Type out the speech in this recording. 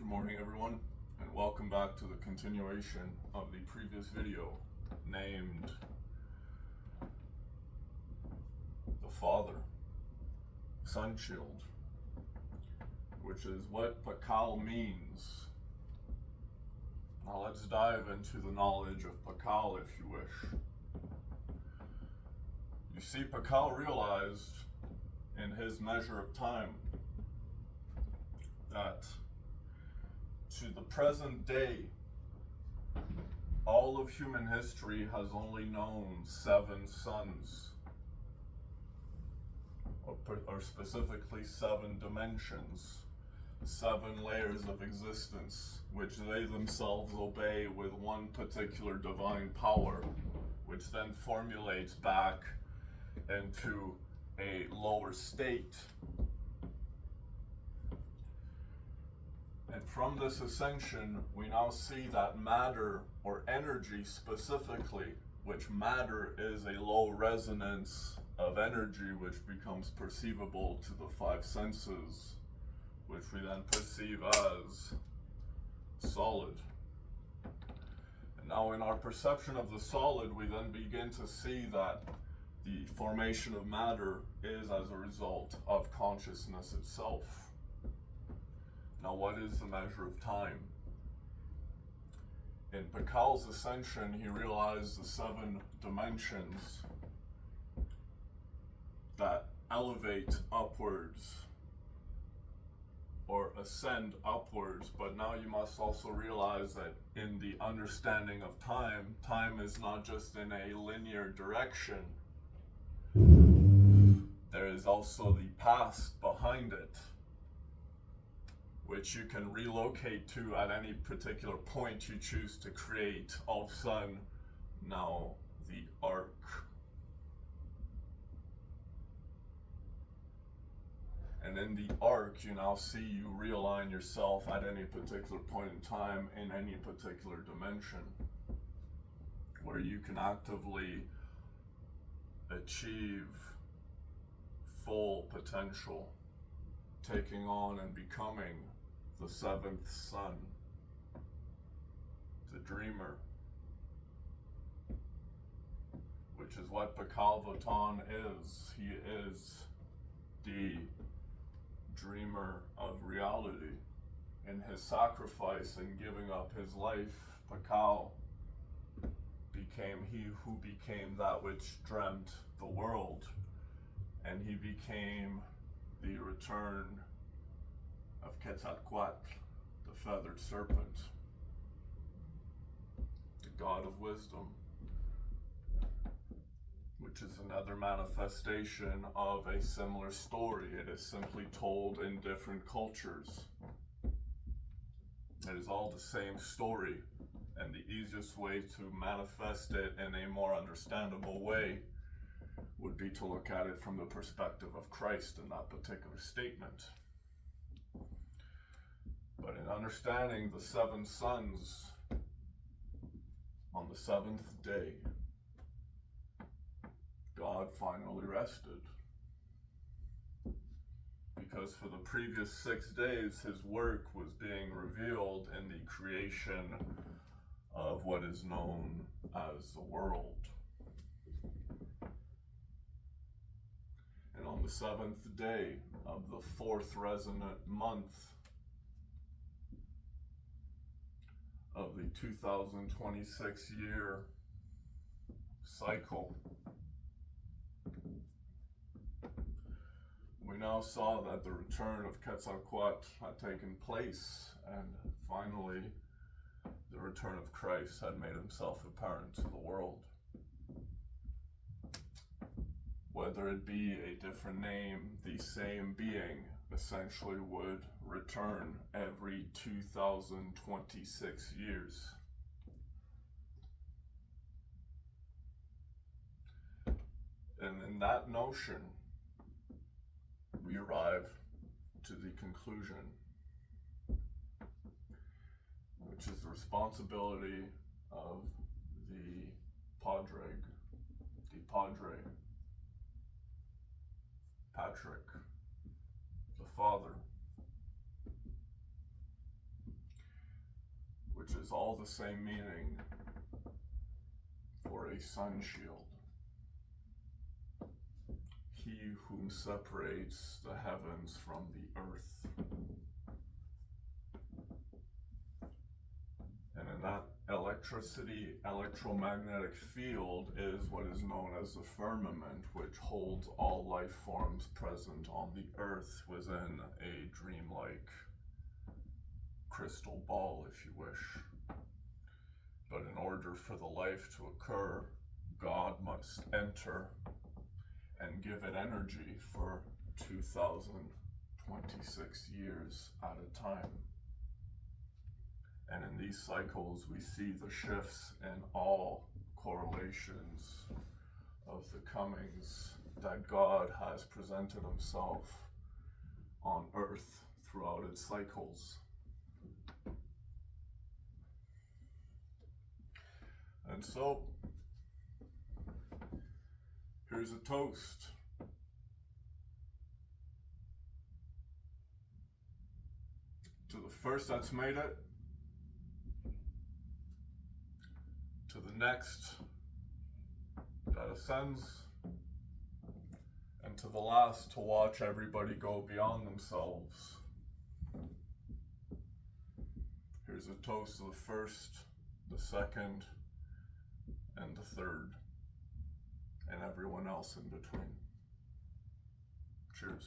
Good morning, everyone, and welcome back to the continuation of the previous video named The Father, Sun Shield, which is what Pakal means. Now let's dive into the knowledge of Pakal, if you wish. You see, Pakal realized in his measure of time that to the present day, all of human history has only known 7 suns, or specifically 7 dimensions, 7 layers of existence, which they themselves obey with one particular divine power, which then formulates back into a lower state. And from this ascension, we now see that matter, or energy specifically, which matter is a low resonance of energy which becomes perceivable to the 5 senses, which we then perceive as solid. And now in our perception of the solid, we then begin to see that the formation of matter is as a result of consciousness itself. Now, what is the measure of time? In Pakal's ascension, he realized the 7 dimensions that elevate upwards or ascend upwards. But now you must also realize that in the understanding of time, time is not just in a linear direction. There is also the past behind it, which you can relocate to at any particular point you choose to create. All of a sudden, now the arc. And in the arc, you now see you realign yourself at any particular point in time in any particular dimension, where you can actively achieve full potential, taking on and becoming the 7th sun, the dreamer, which is what Pakal Votan is. He is the dreamer of reality. In his sacrifice and giving up his life, Pakal became he who became that which dreamt the world, and he became the return of Quetzalcoatl, the feathered serpent, the god of wisdom, which is another manifestation of a similar story. It is simply told in different cultures. It is all the same story, and the easiest way to manifest it in a more understandable way would be to look at it from the perspective of Christ in that particular statement. But in understanding the 7 suns on the 7th day, God finally rested. Because for the previous 6 days, his work was being revealed in the creation of what is known as the world. And on the 7th day of the 4th resonant month of the 2026 year cycle, we now saw that the return of Quetzalcoatl had taken place, and finally the return of Christ had made himself apparent to the world. Whether it be a different name, the same being essentially would return every 2026 years. And in that notion, we arrive to the conclusion, which is the responsibility of the Padre, Patrick, the Father, which is all the same meaning for a sun shield. He whom separates the heavens from the earth. And in that electromagnetic field is what is known as the firmament, which holds all life forms present on the earth within a dreamlike crystal ball, if you wish. But in order for the life to occur, God must enter and give it energy for 2026 years at a time. And in these cycles, we see the shifts in all correlations of the comings that God has presented himself on earth throughout its cycles. And so, here's a toast. To the first that's made it, to the next that ascends, and to the last to watch everybody go beyond themselves. Here's a toast to the first, the second, and the third, and everyone else in between. Cheers.